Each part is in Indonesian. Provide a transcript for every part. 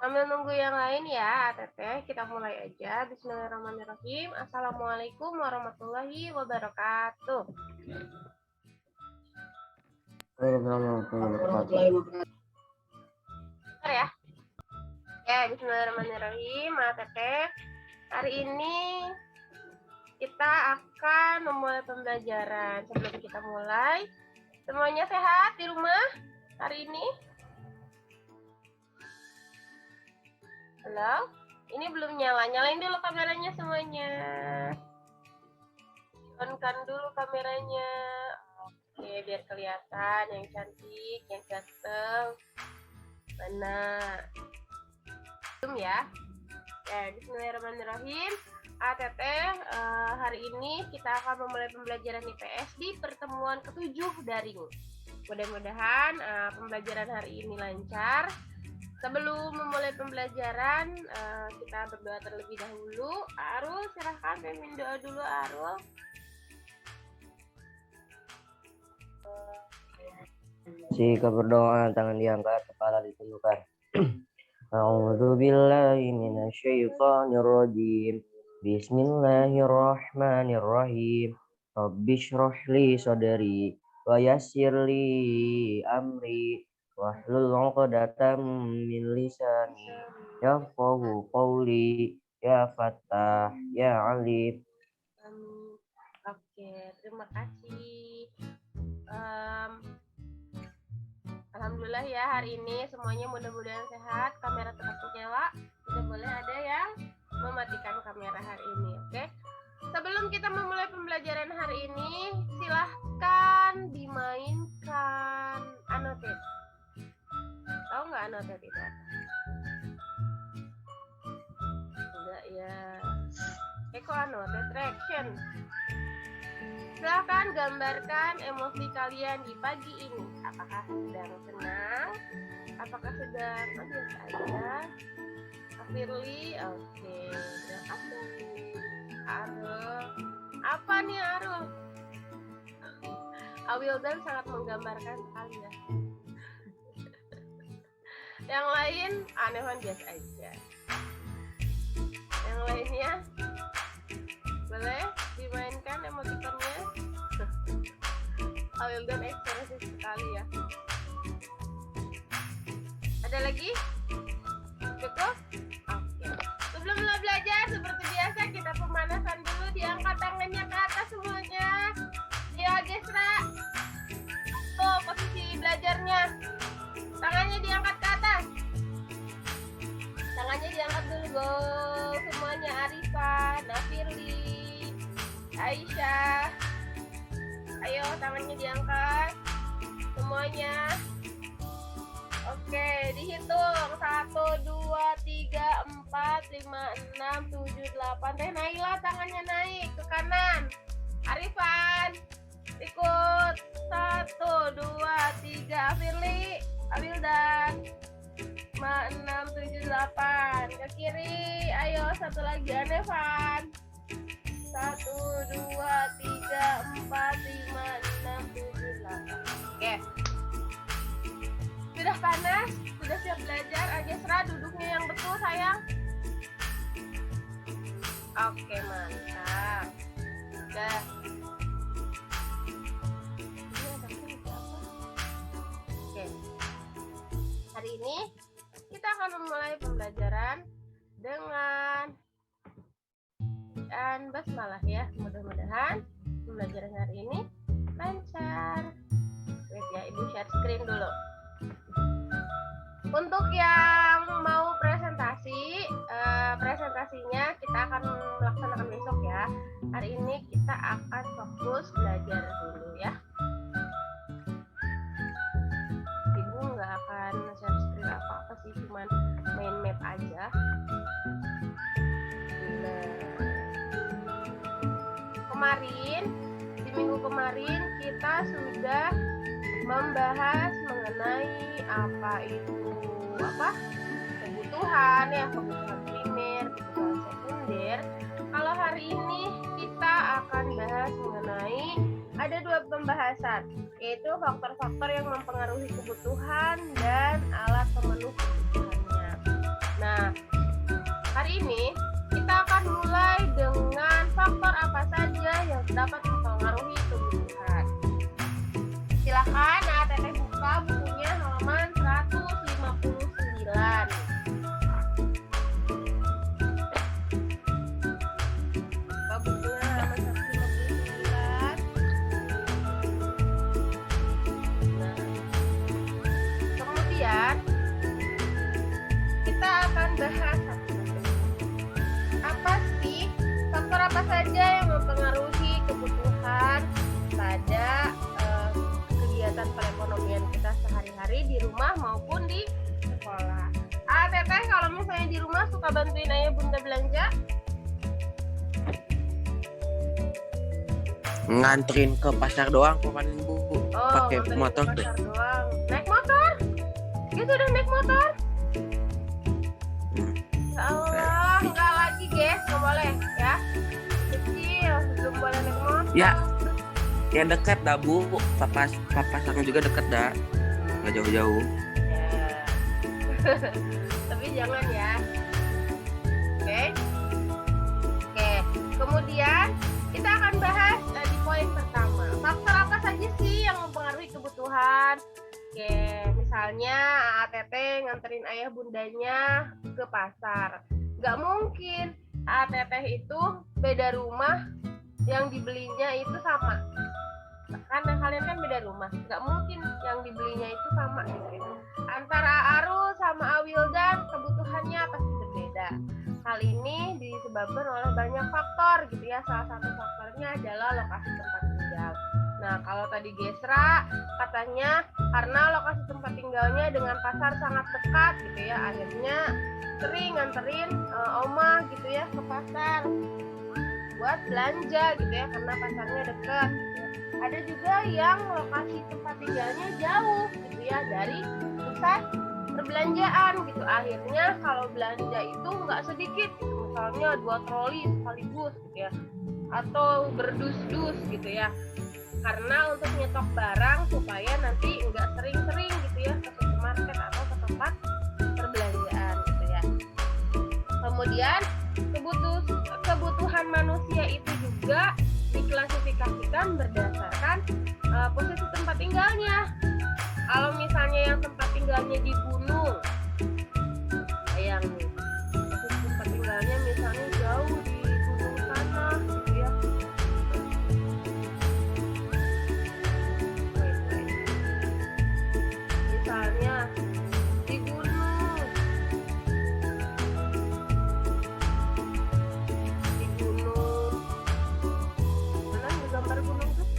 Sambil nunggu yang lain ya, Teteh. Kita mulai aja. Bismillahirrahmanirrahim. Assalamualaikum warahmatullahi wabarakatuh. Bentar ya. Oke, bismillahirrahmanirrahim. Teteh. Hari ini kita akan memulai pembelajaran. Sebelum kita mulai, semuanya sehat di rumah hari ini? Halo? Ini belum nyala. Nyalain dulu kameranya semuanya. On-kan dulu kameranya. Oke, biar kelihatan yang cantik, yang ganteng. Mana? Belum ya? Ya, bismillahirrahmanirrahim. Teteh, hari ini kita akan memulai pembelajaran IPS di pertemuan ke-7 daring. Mudah-mudahan pembelajaran hari ini lancar. Sebelum memulai pembelajaran, kita berdoa terlebih dahulu. Arul, silahkan pimpin doa dulu, Arul. Jika berdoa, tangan diangkat, kepala ditundukkan. A'udzu billahi minasyaitonir rajim. Bismillahirrahmanirrahim. Rabbishrah li sadri wa yassir li amri wahlul 'uqdatam min lisani yafqahu qawli ya Fattah ya Alim. Oke, terima kasih. Alhamdulillah ya, hari ini semuanya mudah-mudahan sehat. Kamera tetap nyala. Tidak boleh ada yang mematikan kamera hari ini. Oke. Sebelum kita memulai pembelajaran hari ini, silahkan dimainkan annotate. Tahu nggak annotate itu apa? Enggak ya. Kok annotate reaction. Silahkan gambarkan emosi kalian di pagi ini. Apakah sedang senang? Apakah sedang biasa aja? Firly, oke. Arul. Apa nih Arul? Awildan sangat menggambarkan sekali ya. Yang lain Anevan biasa aja. Yang lainnya boleh dimainkan emotikonnya. Awildan ekspresif sekali ya. Ada lagi? Cukup? Oke. Sebelum mulai belajar, seperti biasa kita pemanasan dulu. Diangkat tangannya ke atas semuanya. Ayo Gesra. Tuh posisi belajarnya. Tangannya diangkat ke atas. Tangannya diangkat dulu, go. Semuanya Arifan, Nafirli, Aisyah. Ayo tangannya diangkat. Semuanya. Oke, dihitung 1, 2, 3, 4, 5, 6, 7, 8. Teh Naila tangannya naik ke kanan. Arifan ikut 1, 2, 3. Firly, Awildan 5, 6, 7, 8. Ke kiri, ayo satu lagi Anevan. 1, 2, 3, 4, 5, 6, 7, 8. Oke. Sudah panas? Sudah siap belajar? Agesra duduknya yang betul sayang. Oke, mantap. Udah. Oke. Hari ini kita akan memulai pembelajaran dengan basmalah ya. Mudah-mudahan pembelajaran hari ini lancar. Wait ya, Ibu share screen dulu. Untuk yang mau presentasinya kita akan melaksanakan besok ya. Hari ini kita akan fokus belajar dulu ya. Ibu nggak akan share screen apa-apa sih, cuman main map aja. Di minggu kemarin kita sudah membahas mengenai kebutuhan primer, kebutuhan sekunder. Kalau hari ini kita akan bahas mengenai ada 2 pembahasan, yaitu faktor-faktor yang mempengaruhi kebutuhan dan alat pemenuh kebutuhannya. Nah, hari ini kita akan mulai dengan faktor apa saja yang dapat mempengaruhi kebutuhan. Silakan Teteh buka bukunya halaman 159. Buka bukunya halaman 159. Nah, kemudian kita akan bahas apa sih faktor apa saja yang mempengaruhi kebutuhan pada kegiatan perekonomian kita sehari-hari di rumah maupun di sekolah. Teteh kalau misalnya di rumah suka bantuin ayah bunda belanja? Nganterin ke pasar doang paling Bu. Pakai nganterin ke motor pasar doang. Naik motor? Dia sudah naik motor? Ya Allah, enggak lagi guys, nggak boleh ya. Kecil, belum boleh naik motor. Ya, yang dekat dah Bu. Papas sama juga dekat dah. Nggak jauh-jauh. Ya. Tapi jangan ya. Oke. Kemudian kita akan bahas di poin pertama. Faktor apa saja sih yang mempengaruhi kebutuhan? Oke, misalnya Teteh nganterin ayah bundanya ke pasar. Nggak mungkin Teteh itu beda rumah, yang dibelinya itu sama. Karena kalian kan beda rumah, nggak mungkin yang dibelinya itu sama gitu ya. Antara Arul sama Awildan kebutuhannya pasti berbeda. Hal ini disebabkan oleh banyak faktor gitu ya. Salah satu faktornya adalah lokasi tempat tinggal. Nah, kalau tadi Gesra katanya karena lokasi tempat tinggalnya dengan pasar sangat dekat gitu ya, akhirnya sering nganterin Oma gitu ya ke pasar buat belanja gitu ya, karena pasarnya dekat gitu ya. Ada juga yang lokasi tempat tinggalnya jauh gitu ya dari pusat perbelanjaan gitu, akhirnya kalau belanja itu nggak sedikit gitu, misalnya 2 troli sekaligus gitu ya, atau berdus-dus gitu ya, karena untuk nyetok barang supaya nanti nggak sering-sering gitu ya ke supermarket atau ke tempat perbelanjaan gitu ya. Kemudian kebutuhan manusia itu juga diklasifikasikan berdasarkan posisi tempat tinggalnya. Kalau misalnya yang tempat tinggalnya di gunung, sayang nih, posisi tempat tinggalnya misalnya jauh di gunung sana gitu ya. Misalnya di gunung, mana gambar gunung tuh?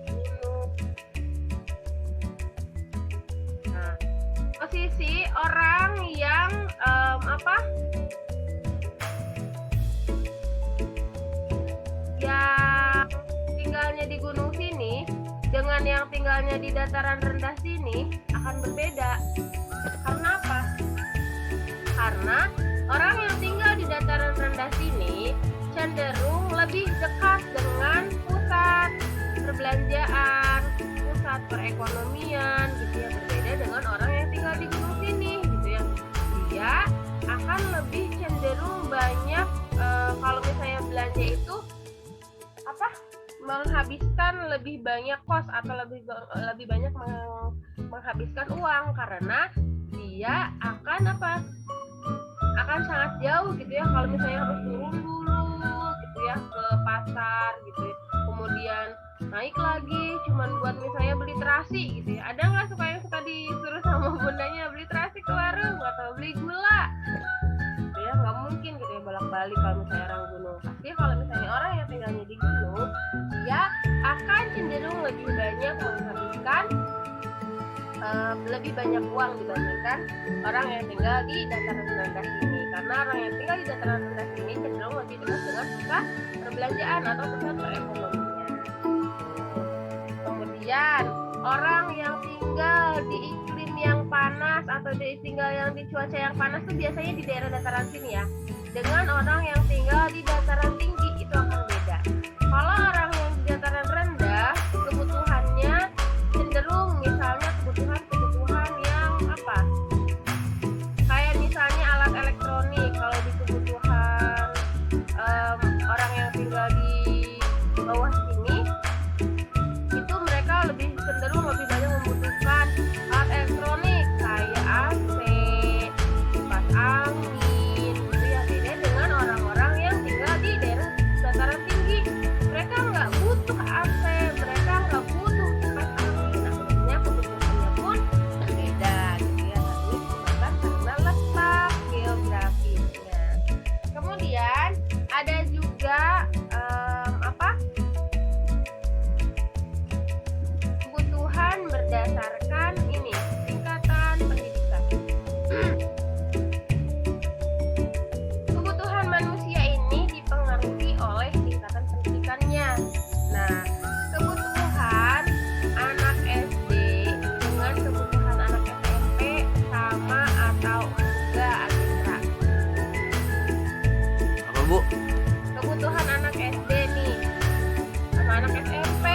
Gunung. Nah, posisi orang yang yang tinggalnya di gunung sini dengan yang tinggalnya di dataran rendah sini akan berbeda. Karena apa? Karena orang yang tinggal di dataran rendah sini cenderung lebih dekat dengan pusat perbelanjaan, pusat perekonomian gitu ya, berbeda dengan orang yang tinggal di gunung sini gitu ya. Dia akan lebih cenderung banyak kalau misalnya belanja itu menghabiskan lebih banyak kos atau lebih banyak menghabiskan uang, karena dia akan akan sangat jauh gitu ya, kalau misalnya harus turun dulu gitu ya ke pasar gitu ya, kemudian naik lagi cuman buat misalnya beli terasi gitu ya. Ada nggak yang suka disuruh sama bundanya beli terasi ke warung atau beli gula gitu ya? Nggak mungkin gitu ya bolak-balik kalau misalnya orang gunung. Pasti kalau misalnya orang yang tinggalnya di gunung, dia akan cenderung lebih banyak menghabiskan lebih banyak uang dibandingkan orang yang tinggal di dataran rendah ini, karena orang yang tinggal di dataran rendah ini cenderung lebih dekat dengan pusat perbelanjaan atau pusat perekonomian. Kemudian orang yang tinggal di iklim yang panas atau tinggal yang di cuaca yang panas itu biasanya di daerah dataran sini ya, dengan orang yang tinggal di dataran tinggi itu akan beda. Kalau orang yang di dataran rendah kebutuhannya cenderung misalnya kebutuhan yang kayak misalnya kebutuhan anak SD nih sama anak SMP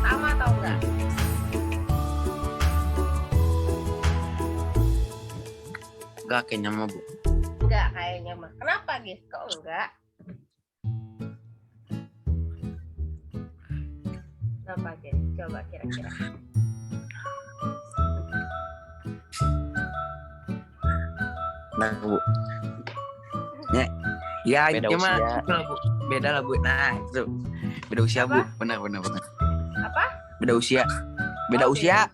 sama atau enggak? Enggak kayaknya mah Bu. Enggak kayaknya mah. Kenapa guys? Kok enggak? Kenapa guys? Coba kira-kira. Nah Bu. Ya, Beda cuma usia. itu lah, Bu. Beda lah Bu. Nah itu beda usia Bu. Apa? Benar. Apa? Beda usia. Beda Oh, usia.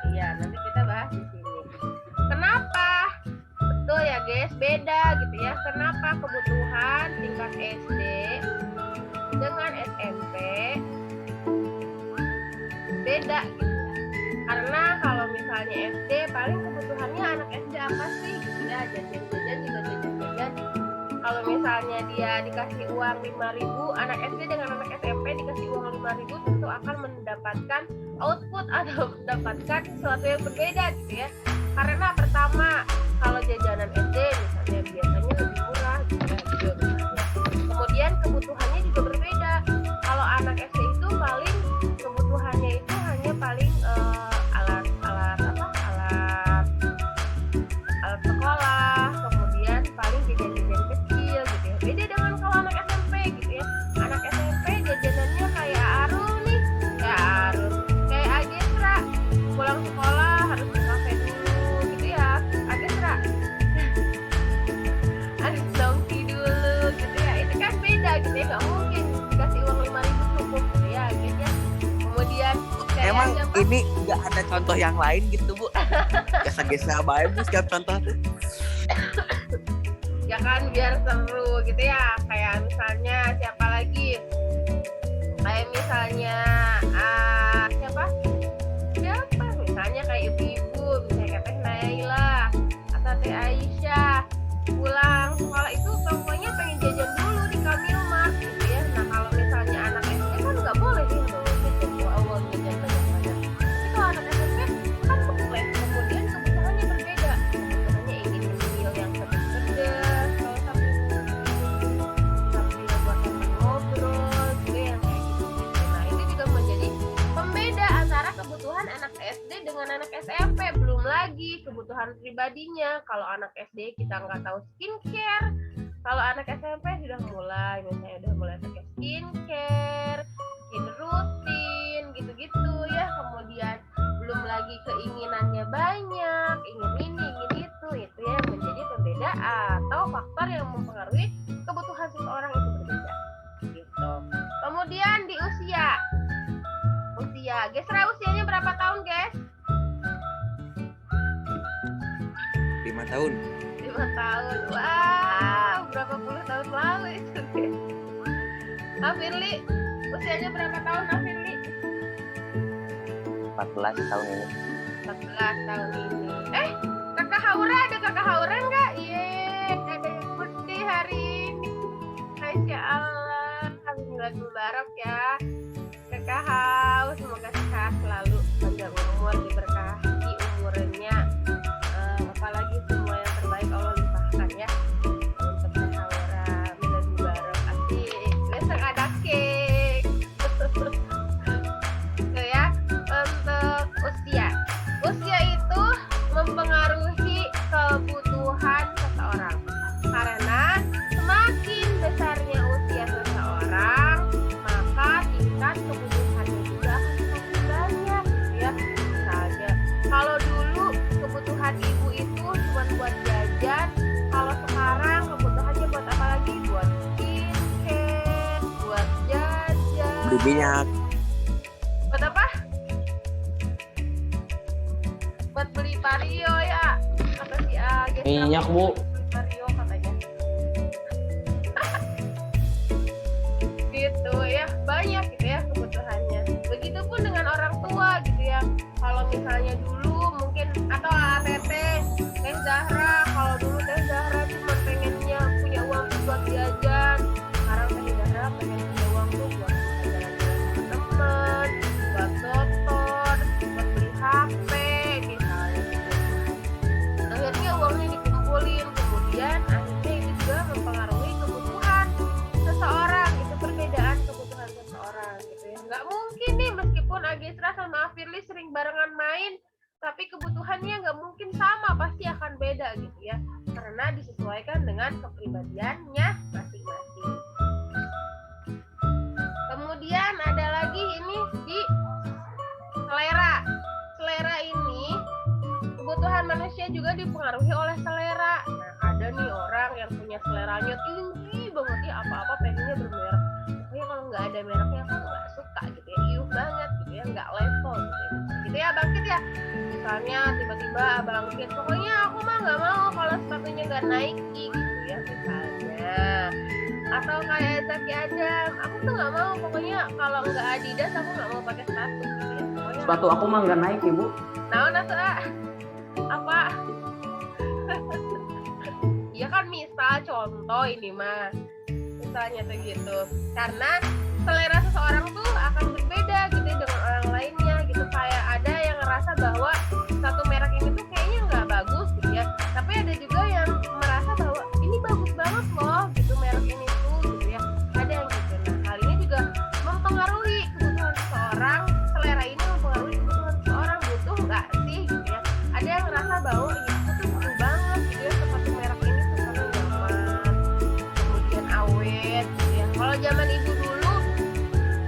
Iya, nanti kita bahas di sini. Kenapa? Betul ya guys, beda gitu ya. Kenapa kebutuhan tingkat SD dengan SMP beda gitu ya. Karena kalau misalnya SD paling kebutuhannya anak SD apa sih gitu ya, jajan-jajan juga jajan-jajan. Kalau misalnya dia dikasih uang 5.000, anak SD dengan anak SMP dikasih uang 5.000 tentu akan mendapatkan output atau mendapatkan sesuatu yang berbeda gitu ya. Karena pertama, kalau jajanan SD misalnya biasanya lebih murah gitu ya, gitu misalnya. Kemudian kebutuhannya juga berbeda. Kalau anak SD itu paling kebutuhannya itu hanya paling alat sekolah, kemudian paling jajan-jajan kecil gitu ya. Beda dengan kalau anak SMP gitu ya. Anak SMP jajanannya kayak Arul nih, kayak Agesra, pulang sekolah harus ke kafe dulu gitu ya. Agesra harus nongki dulu gitu ya. Itu kan beda gitu ya, nggak mungkin dikasih uang 5.000 cukup gitu ya gitu ya. Kemudian kayak Emang siapa? ini nggak ada contoh yang lain gitu Bu? Gesa-gesa baik Bu setiap contoh tuh. Ya kan biar seru gitu ya. Kayak misalnya siapa lagi, kayak misalnya siapa misalnya kayak ibu-ibu, misalnya kayak Teh Naila atau Teh Aisyah pulang sekolah itu pokoknya pengen jajan dulu di Kamilmart gitu ya. Nah kalau misalnya anak SD kan nggak boleh nih tuh jajan uang jajan banyak-banyak. Tapi kalau anak SMP kan boleh. Kemudian kebutuhannya berbeda, kebutuhannya ingin meal yang pedas-pedas kalau sambil buat teman ngobrol gitu yang kayak gitu-gitu. Nah itu juga menjadi pembeda antara kebutuhan anak SD dengan anak SMP. Belum lagi kebutuhan pribadinya. Kalau anak SD kita nggak tahu skincare, kalau anak SMP sudah mulai, misalnya udah mulai pakai skincare, skin rutin gitu-gitu ya. Kemudian belum lagi keinginannya banyak, ingin ini, ingin itu ya menjadi pembeda atau faktor yang mempengaruhi kebutuhan seseorang itu berbeda gitu. Kemudian di usia, Gesra usianya berapa tahun guys? 5 tahun. 5 tahun. Wow, berapa puluh tahun lalu itu guys. Afirli, usianya berapa tahun Afirli? 14 tahun ini. 14 tahun ini. Kakak Haura, ada kakak Haura nggak? Ada yang putih hari ini. Masya Allah, alhamdulillah mubarak ya. Kakak Hau, semoga sehat selalu, panjang umur, diberkahi umurnya, apalagi semua yang terbaik Allah limpahkan ya untuk Kak Haura. Milad mubarak, asik. Besok ada cake. Itu ya, untuk usia itu mempengaruhi kebutuhan seseorang, karena semakin besarnya usia seseorang maka tingkat kebutuhannya juga akan semakin banyak ya. Misalnya kalau dulu kebutuhan ibu itu cuma buat jajan, kalau sekarang kebutuhannya buat apa lagi? Buat skincare, buat jajan, Beli minyak. buat apa? Buat beli vario ya, kata si Gesra. Minyak, Bu. Beli vario katanya. Gitu ya, banyak gitu ya kebutuhannya. Begitupun dengan orang tua gitu ya. Kalau misalnya dulu mungkin atau Teh Zahra, kalau dulu Teh Zahra cuma pengennya punya uang tuh buat jajan. Sekarang Teh Zahra pengen punya uang tuh buat jalan-jalan sama temen, buat nonton, buat beli HP misalnya gitu. Akhirnya uangnya dikumpulin, kemudian akhirnya itu juga mempengaruhi kebutuhan kebutuhannya nggak mungkin sama, pasti akan beda gitu ya, karena disesuaikan dengan kepribadiannya masing-masing. Kemudian ada lagi ini di selera. Selera ini, kebutuhan manusia juga dipengaruhi oleh selera. Nah, ada nih orang yang punya seleranya tinggi banget ya, apa-apa pengennya bermerek. Pokoknya kalau nggak ada mereknya aku nggak suka gitu ya, iuh banget gitu ya, nggak level gitu ya Bangkit ya. Misalnya tiba-tiba Abang Kit, pokoknya aku mah nggak mau kalau sepatunya nggak Nike gitu ya misalnya. Atau kayak Zaki Adam, aku tuh nggak mau pokoknya kalau nggak Adidas aku nggak mau pakai sepatu gitu ya. Pokoknya Sepatu aku mah nggak naik ibu. nah apa ya kan misal contoh ini mah misalnya tuh gitu, karena selera seseorang tuh akan berbeda gitu ya dengan orang lainnya gitu. Kayak ada yang ngerasa bahwa satu merek ini tuh kayaknya nggak bagus gitu ya, tapi ada juga yang merasa bahwa ini bagus banget loh gitu merek ini tuh gitu ya, ada yang gitu. Nah, hal ini juga mempengaruhi kebutuhan seseorang. Selera ini mempengaruhi kebutuhan seseorang, butuh nggak sih gitu ya. Ada yang ngerasa bahwa ini tuh butuh banget gitu ya, sepatu merek ini tuh karena nyaman, kemudian awet gitu ya. Kalau zaman ibu dulu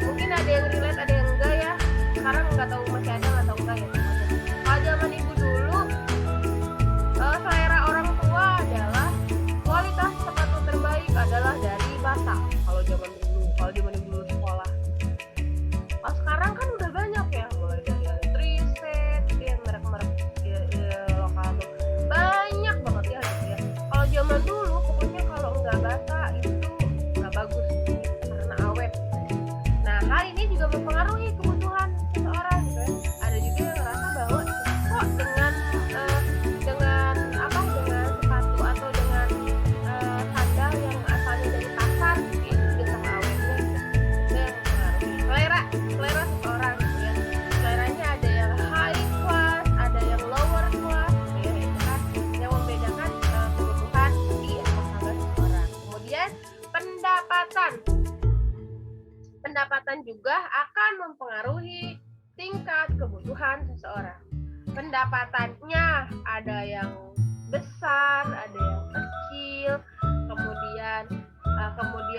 mungkin ada yang relate, ada yang enggak ya. Sekarang nggak tahu masih ada nggak tahu enggak ya. Kalau zaman ibu dulu selera orang tua adalah kualitas sepatu terbaik adalah dari Bata. Kalau zaman dulu sekolah. Kalau sekarang kan udah banyak ya, mulai dari Triset gitu ya, merek-merek lokal tuh banyak banget ya gitu ya. Kalau zaman dulu pokoknya kalau nggak Bata itu nggak bagus karena awet. Nah, hal ini juga mempengaruhi kebutuhan seseorang gitu ya. Ada juga yang ngerasa bahwa kok dengan sepatu atau dengan sandal yang asalnya dari pasar gitu ya, itu sama awetnya gitu. Itu yang mempengaruhi selera seseorang gitu ya. Seleranya ada yang high class, ada yang lower class gitu ya. Itu kan yang membedakan kebutuhan di rumah tangga seseorang. Kemudian pendapatan juga akan mempengaruhi tingkat kebutuhan seseorang. Pendapatannya ada yang besar, ada yang kecil, kemudian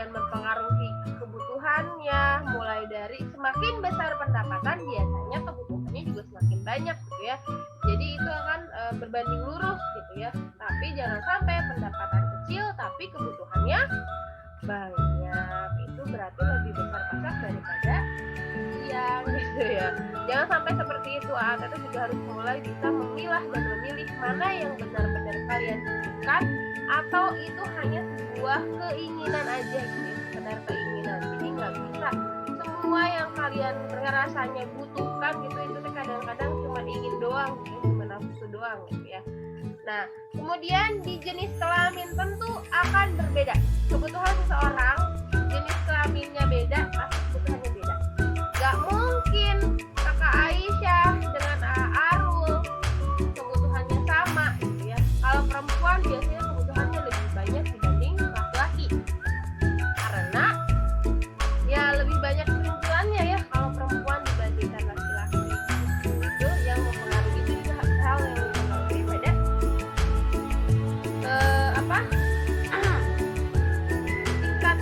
mempengaruhi kebutuhannya. Mulai dari semakin besar pendapatan, biasanya kebutuhannya juga semakin banyak gitu ya. Jadi itu akan berbanding lurus gitu ya. Tapi jangan sampai pendapatan kecil tapi kebutuhannya banyak, itu berarti lebih besar pasak daripada siang gitu ya. Jangan sampai seperti itu. Tetap juga harus mulai bisa memilah dan memilih mana yang benar-benar kalian butuhkan atau itu hanya sebuah keinginan aja gitu ya, sekedar keinginan. Jadi nggak bisa semua yang kalian rasanya butuhkan gitu, itu kadang-kadang cuma ingin doang gitu, cuma nafsu doang gitu ya. Nah, kemudian di jenis kelamin tentu akan berbeda. Kebutuhan seseorang, jenis kelaminnya beda, pasti kebutuhannya beda. Gak mungkin kakak Aisyah dengan Arul kebutuhannya sama gitu ya. Kalau perempuan biasanya kebutuhannya lebih banyak dibanding laki-laki. Karena ya lebih banyak keunggulannya ya kalau perempuan dibandingkan laki-laki. Itu yang mempengaruhi, itu juga hal yang mempengaruhi pada tingkat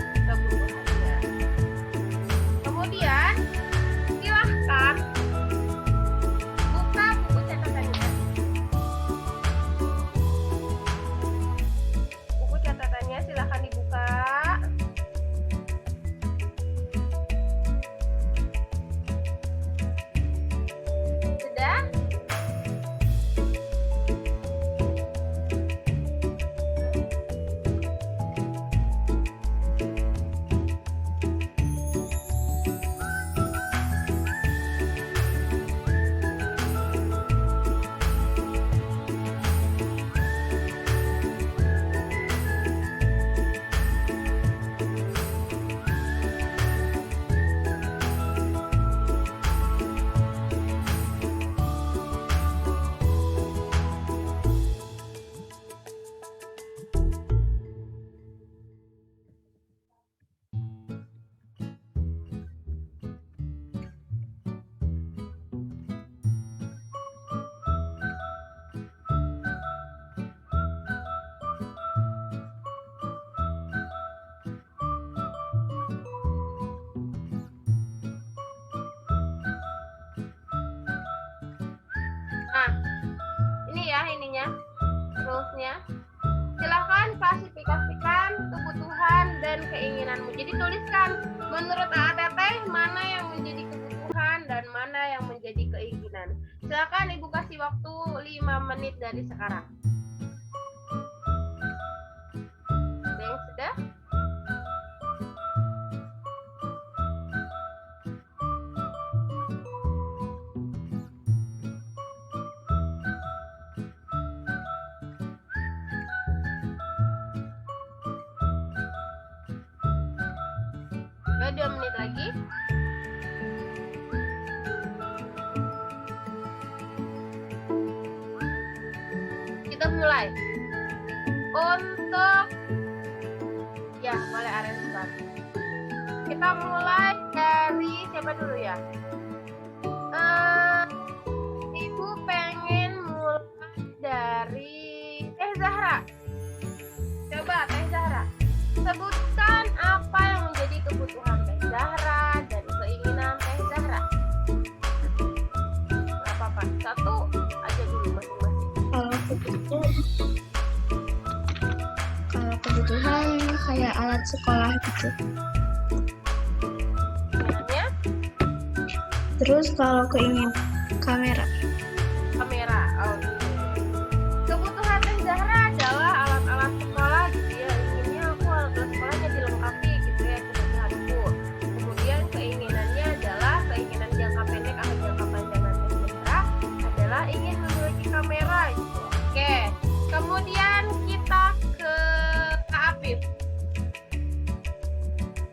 goalsnya. Silahkan klasifikasikan kebutuhan dan keinginanmu. Jadi tuliskan menurut AATT mana yang menjadi kebutuhan dan mana yang menjadi keinginan. Silahkan Ibu kasih waktu 5 menit dari sekarang. Ada yang sudah? Oke, 2 menit lagi. Kita mulai. Untuk ya, mulai Arensan. Kita mulai dari siapa dulu ya? Ibu pengen mulai dari Teh Zahra. Coba Teh Zahra, sebutkan apa yang menjadi kebutuhan Teh Zahra dan keinginan Teh Zahra. Gak apa-apa, satu aja dulu masing-masing. Kalau kebutuhan kayak alat sekolah gitu. Keinginannya Terus kalau keinginan kamera. kamera. Oh, iya. Kebutuhan Teh Zahra adalah alat-alat sekolah gitu ya. Inginnya aku alat-alat sekolahnya dilengkapi gitu ya, kebutuhanku. Kemudian keinginannya adalah keinginan jangka pendek atau jangka panjang Teh Zahra adalah ingin memiliki kamera gitu. Oke. Kemudian kita ke Kak Apip.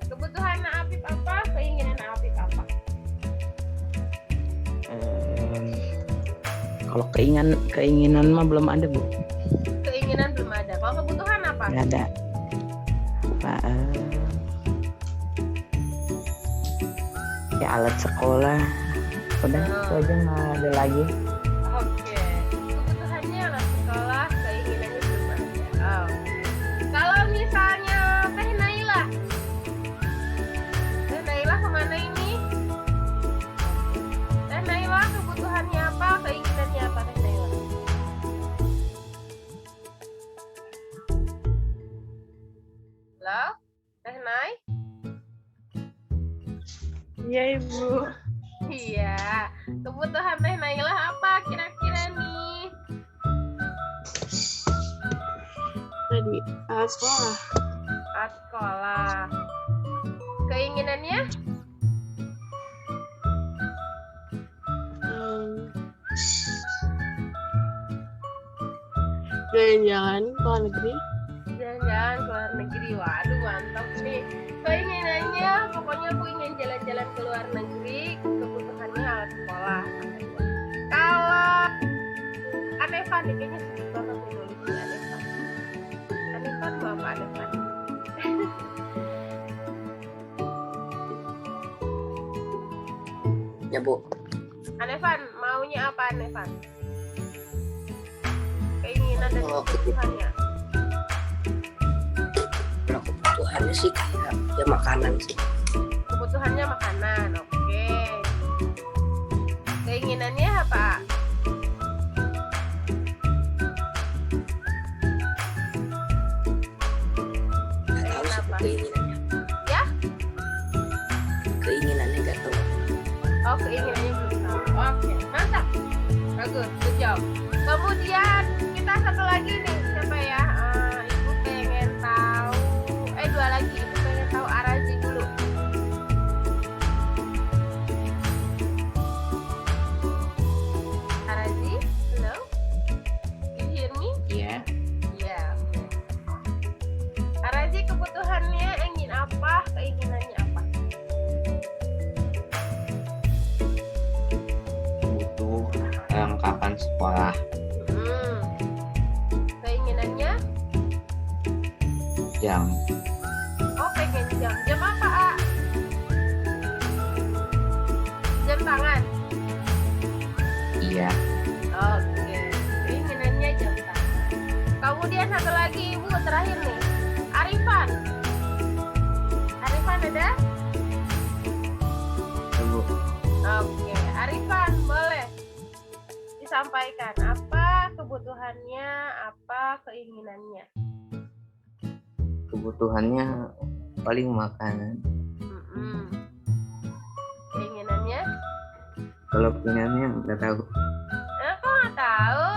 Kebutuhan Kak Apip apa? Keinginan Kak Apip apa? Kalau keinginan mah belum ada, Bu. Keinginan belum ada. Kalau kebutuhan apa? Nggak ada. Ya alat sekolah. Udah itu aja, nggak ada lagi. Oke. Kebutuhannya alat sekolah, keinginannya belum ada. Oh. Kalau misalnya Teh Naila. Teh Naila kemana ini? Teh Naila kebutuhannya apa? Keinginannya apa Teh Naila? Halo? Teh Nai? Iya Ibu. Iya. Kebutuhan Teh Naila apa kira-kira nih? Tadi alat sekolah. Alat sekolah. Keinginannya? Jalan-jalan ke luar negeri. Jalan-jalan ke luar negeri. Waduh, mantap nih. Keinginannya pokoknya aku ingin jalan-jalan ke luar negeri. Kebutuhannya alat sekolah. Kalau Anefan nih, kayaknya sedih banget nih nulisnya Anefan. Anefan mau apa Anefan? Ya, Bu. Anefan maunya apa Anefan? Keinginan dan kebutuhannya. Kalau kebutuhannya sih kayak ya makanan sih. Kebutuhannya makanan, oke. Keinginannya apa? Nggak tahu sih Kenapa? keinginannya. Ya? Keinginannya nggak tahu. Oh, keinginannya belum tahu. Oke, mantap. Bagus, good job. Kemudian kita satu lagi nih, siapa ya? Ibu pengen tahu. Dua lagi. Ibu pengen tahu Arazi dulu. Arazi, hello? You hear me? Iya. Iya. Arazi kebutuhannya ingin apa? Keinginannya apa? Butuh perlengkapan sekolah. Keinginannya? Jam. Oh, pengen jam. Jam apa, A? Jam tangan? Iya. Oke. Keinginannya jam tangan. Kemudian satu lagi, Ibu, terakhir nih. Arifan. Arifan ada? Bu. Oke. Arifan, boleh disampaikan. Apa kebutuhannya, apa keinginannya? Kebutuhannya paling makanan. Keinginannya? Kalau keinginannya nggak tahu. Kok nggak tahu?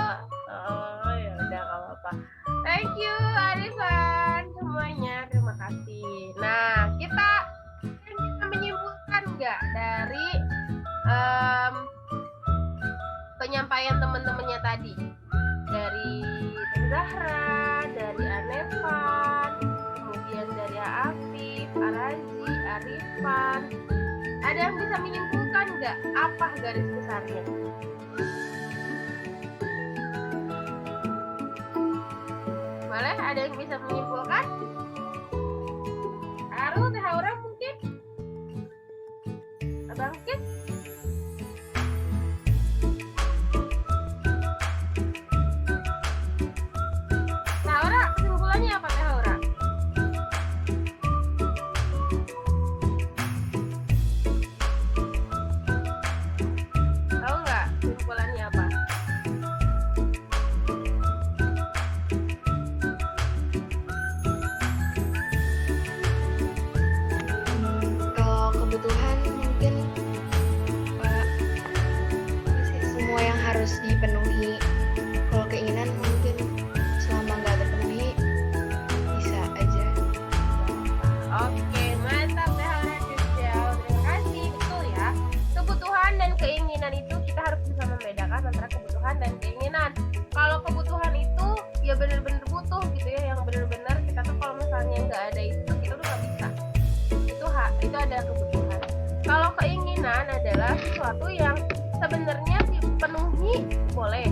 Oh ya udah nggak apa-apa. Thank you Arifan semuanya, terima kasih. Nah kita menyimpulkan nggak dari penyampaian teman-temannya tadi, dari Teh Zahra, dari Anevan, kemudian dari Afif, Arazi, Arifan. Ada yang bisa menyimpulkan nggak apa garis besarnya? Boleh, ada yang bisa menyimpulkan? Aru, Teh Aura mungkin? Abang Kit? Teh Aura, kesimpulannya apa Teh Aura? Tahu nggak kesimpulannya apa? Kalau kebutuhan mungkin semua yang harus dipenuhi. Kalau keinginan mungkin selama nggak terpenuhi bisa aja. Oke, mantap Teh Aura Cisel. Terima kasih, betul ya. Kebutuhan dan keinginan itu kita harus bisa membedakan antara kebutuhan dan keinginan. Kalau kebutuhan itu ya benar-benar butuh gitu ya, yang benar-benar kita tuh kalau misalnya nggak ada itu kita tuh nggak bisa. Itu ada kebutuhan. Kalau keinginan adalah sesuatu yang sebenarnya dipenuhi boleh,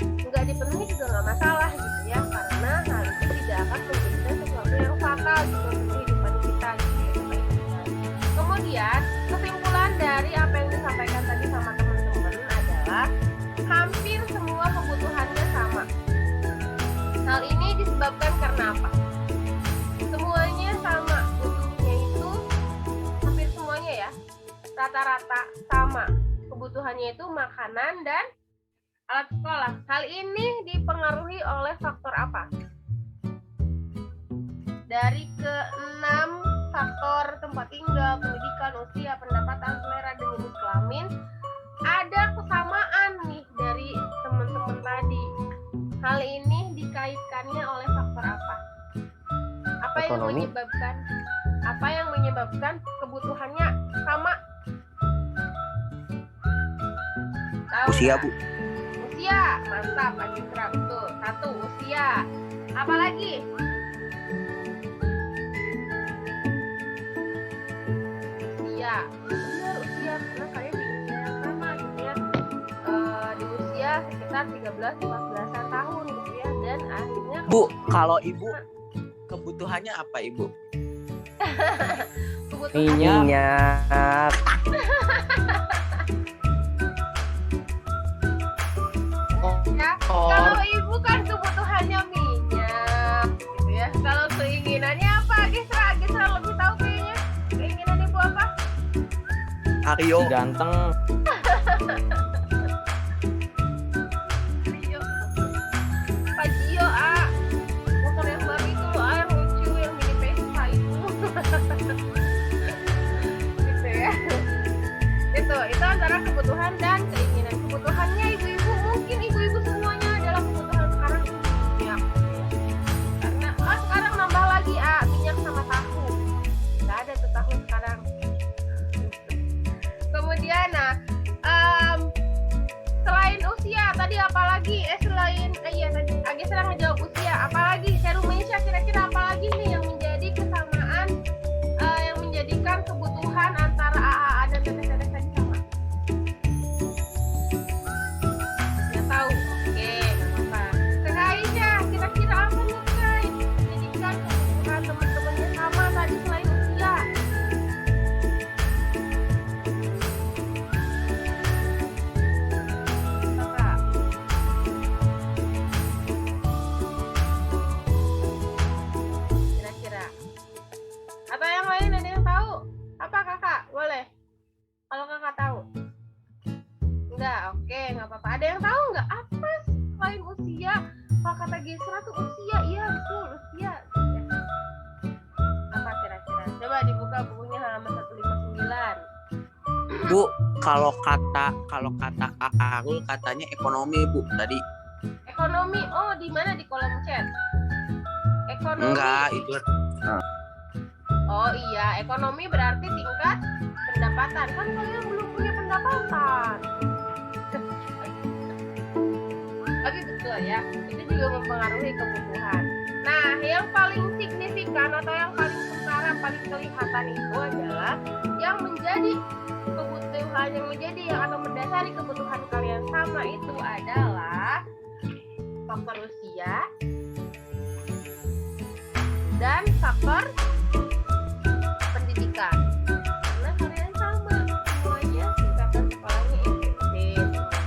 nggak dipenuhi juga nggak masalah gitu ya, karena hal itu tidak akan menjadikan sesuatu yang fatal gitu untuk kehidupan kita gitu ya, keinginan. Kemudian kesimpulan dari apa yang disampaikan tadi sama teman-teman adalah hampir semua kebutuhannya sama. Hal ini disebabkan karena apa? Semuanya sama, butuhnya itu hampir semuanya ya, rata-rata sama. Kebutuhannya itu makanan dan alat sekolah. Hal ini dipengaruhi oleh faktor apa? Dari ke-6 faktor tempat tinggal, pendidikan, usia, pendapatan, selera, dan jenis kelamin, ada kesamaan nih dari teman-teman tadi. Hal ini dikaitkannya oleh faktor apa? Apa yang Ekonomi. menyebabkan kebutuhannya sama? Tahu Usia, nggak? Bu. Usia, mantap, Aditra, betul. 1, usia. Apa lagi? Usia, benar usia, karena kalian di usia yang sama gitu ya. Di usia sekitar 13-14 tahun gitu ya, dan akhirnya Bu, kalau Ibu kebutuhannya apa, Ibu? kebutuhannya Minyak. ya. Kalau ibu kan kebutuhannya minyak gitu ya. Kalau keinginannya apa? Gisra lebih tahu kayaknya. Keinginan ibu apa? Aryo. Ganteng. Gio. Pak Gio, motor yang baru itu loh, yang lucu, yang mini Vespa itu. Gitu ya. Itu antara kebutuhan dan keinginan. Kebutuhannya ibu-ibu, mungkin ibu-ibu semuanya adalah kebutuhan sekarang itu minyak. Karena sekarang nambah lagi minyak sama tahu. Nggak ada tuh tahu sekarang. Kemudian Bu, kalau kata Kak Arul katanya ekonomi, Bu, tadi. Ekonomi, oh di mana di kolom chat? Ekonomi. Enggak, itu Oh iya, ekonomi berarti tingkat pendapatan. Kan kalian belum punya pendapatan. Oke, betul ya. Itu juga mempengaruhi kebutuhan. Nah, yang paling signifikan atau yang paling setara, paling kelihatan itu adalah yang menjadi kebutuhan, atau mendasari kebutuhan kalian sama itu adalah faktor usia dan faktor pendidikan. Karena kalian sama semuanya tingkatan sekolahnya SMP semuanya.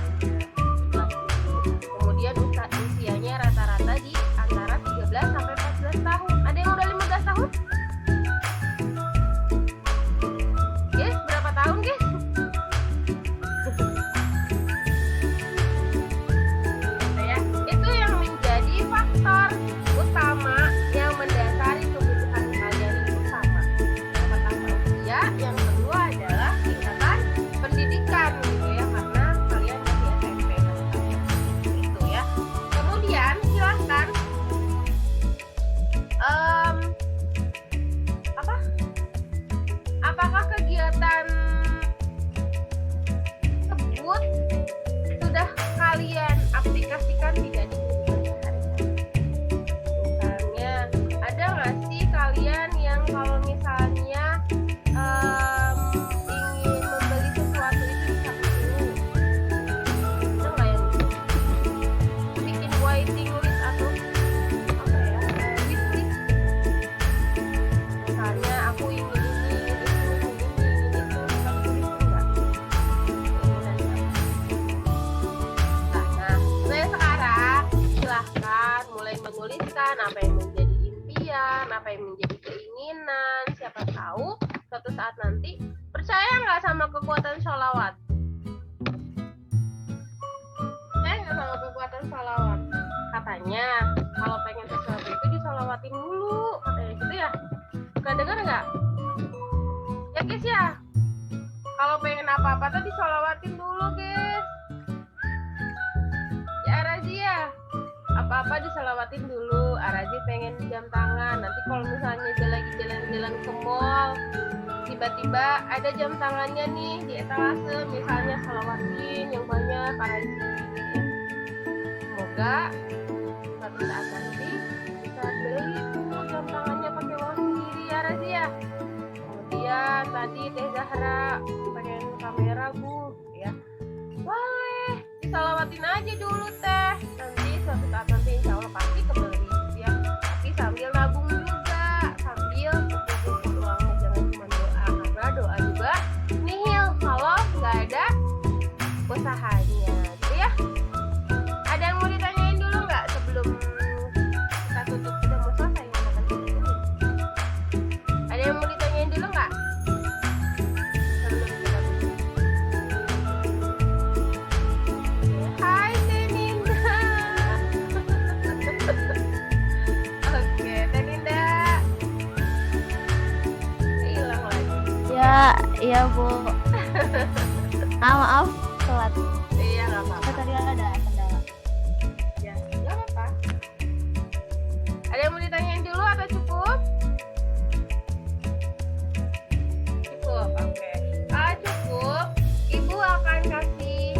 Kemudian usianya rata-rata di antara 13 sampai 14 tahun. Ada yang udah 15 tahun? Guys, berapa tahun guys? Ya, itu yang menjadi faktor utama yang mendasari kebutuhan kalian itu sama. Yang pertama usia, yang kedua adalah tingkatan pendidikan gitu ya, karena kalian masih SMP gitu ya. Kemudian silahkan apakah kegiatan tersebut sudah kalian aplikasikan tidak di kehidupan sehari-hari? Misalnya, ada nggak sih kalian yang kalau misalnya ingin membeli sesuatu itu bisa dulu? Ada nggak yang bikin waiting list atau apa ya, wish list? Misalnya aku ingin ini, itu, suka ditulis enggak? Keinginan Nah, mulai sekarang silahkan mulai menuliskan apa yang menjadi impian, apa yang menjadi keinginan. Siapa tahu suatu saat nanti, percaya nggak sama kekuatan sholawat? Percaya nggak sama kekuatan sholawat? Katanya kalau pengen sesuatu itu disolawatin dulu, katanya gitu ya. Pernah dengar nggak? Ya guys ya, kalau pengen apa-apa tuh disolawatin dulu guys. Ya Arazia, apa-apa disolawatin dulu. Arazi pengen jam tangan. Nanti kalau misalnya dia lagi jalan-jalan ke mall, tiba-tiba ada jam tangannya nih di etalase, misalnya solawatin yang banyak Arazi. Semoga suatu saat nanti bisa beli tuh jam tangannya pakai uang sendiri ya Razia. Kemudian tadi Teh Zahra pengen kamera Bu ya, boleh disalawatin aja dulu Teh. Nanti suatu saat nanti insya Allah pasti kebeli ya. Tapi sambil nabung juga, sambil kumpul-kumpul uangnya, jangan cuma doa, karena doa juga nihil kalau nggak ada usahanya gitu ya. Ada yang mau ditanyain dulu nggak sebelum kita tutup? Sudah mau selesai ya, makan siang. Ada yang mau ditanyain dulu nggak sebelum kita tutup? Hai Teninda. Oke Teninda, hilang lagi. Ya, iya Bu. Maaf, telat. Iya nggak apa-apa. Tadi ada kendala. Ya, nggak apa-apa. Ada yang mau ditanyain dulu atau cukup? Cukup, oke. Cukup. Ibu akan kasih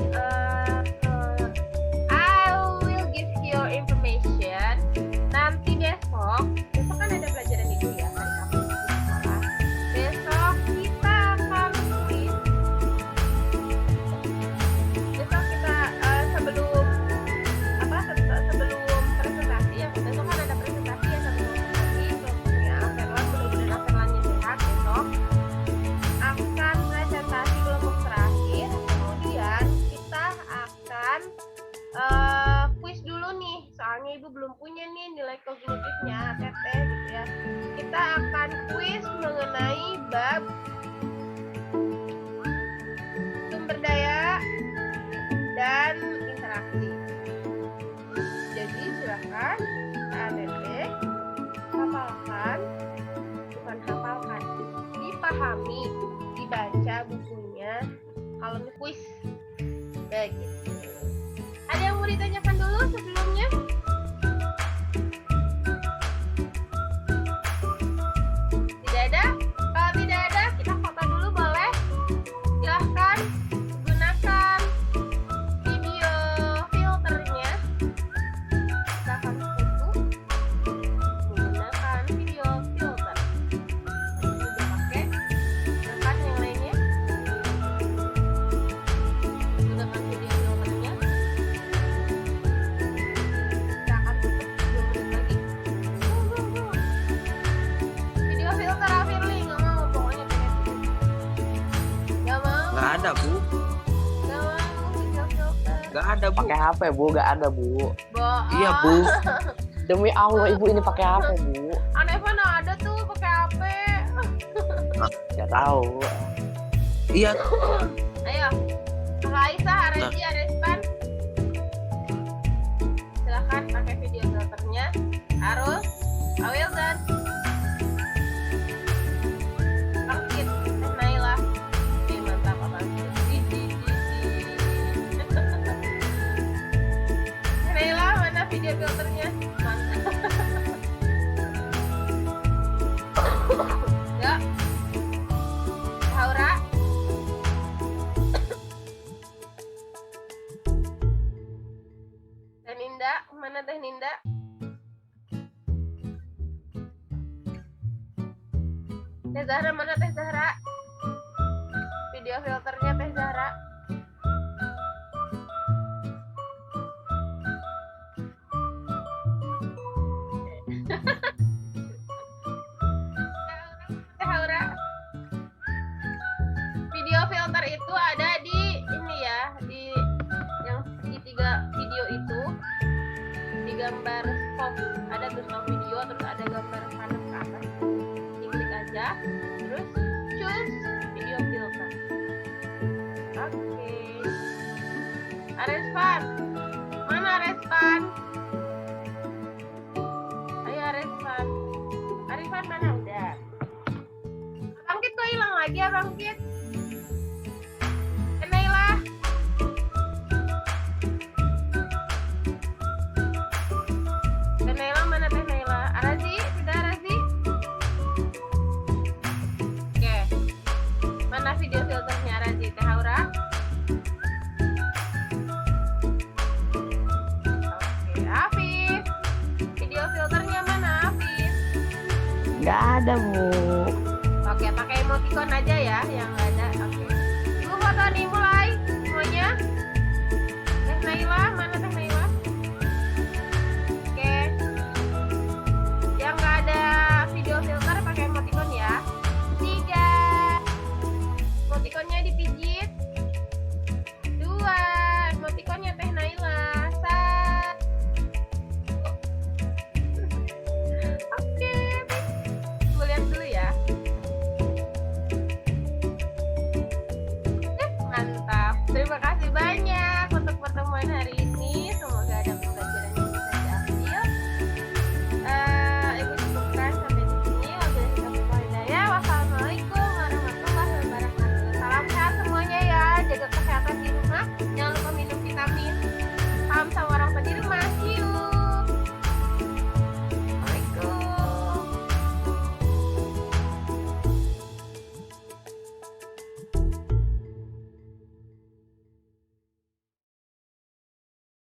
I will give you information. Nanti besok kan ada pelajaran itu ya, hari Kamis di sekolah. Besok kita akan quiz. Besok kita sebelum presentasi ya, besok kan ada presentasi ya, satu presentasi kelompoknya Aferlan, mudah-mudahan Aferlannya sehat. Besok akan presentasi kelompok terakhir, kemudian kita akan quiz dulu nih, soalnya ibu belum punya nih nilai kognitifnya teteh gitu ya. Kita akan quiz mengenai bab sumber daya dan interaksi. Jadi silakan teteh hafalkan, bukan hafalkan, dipahami, dibaca bukunya malam kuis. Begitu. Ada yang mau ditanyakan dulu sebelumnya? Tidak ada? Kalau tidak ada, kita foto dulu boleh? Silahkan gunakan video filternya. Kita akan foto menggunakan video filter. Sudah pakai? Gunakan yang lainnya. Gunakan video filternya. Kita akan tutup 2 menit lagi. Video filter Afirli nggak mau, pokoknya pengen video. Nggak mau. Nggak ada bu. Nggak mau video filter. Nggak ada bu. Pakai HP bu, gak ada bu. Bohong. Iya bu. Demi Allah ibu ini pakai HP bu. Aneh mana ada tuh pakai HP. Gak tahu. Iya. Ayo, Kak Aisyah, Araji, Arespan. Silakan pakai video filternya. Harus Awil dan Bangkit. Naila. Mantap Bangkit. Naila, mana video filternya? Mantap. Ya. Haura. Teh Ninda, mana Teh Ninda? Teh Zahra, mana Teh Zahra? Video filternya Teh Zahra. Teh Haura. Video filter itu ada di ini ya, di yang segitiga video itu, di gambar stop, ada tuh stop video, terus ada gambar kanan ke atas, diklik aja, terus choose video filter. Oke. Arespan, mana Arespan? Ayo Arespan. Arespan mana udah? Abang Kit kok hilang lagi Abang Kit? Naila. Teh Naila, mana Teh Naila? Arazi, sudah Arazi? Oke. Mana video filternya Arazi? Teh Haura? Oke, Afif. Video filternya mana Afif? Gak ada bu. Oke, pakai emoticon aja ya yang nggak ada. Oke. Ibu foto nih mulai semuanya. Teh Naila, mana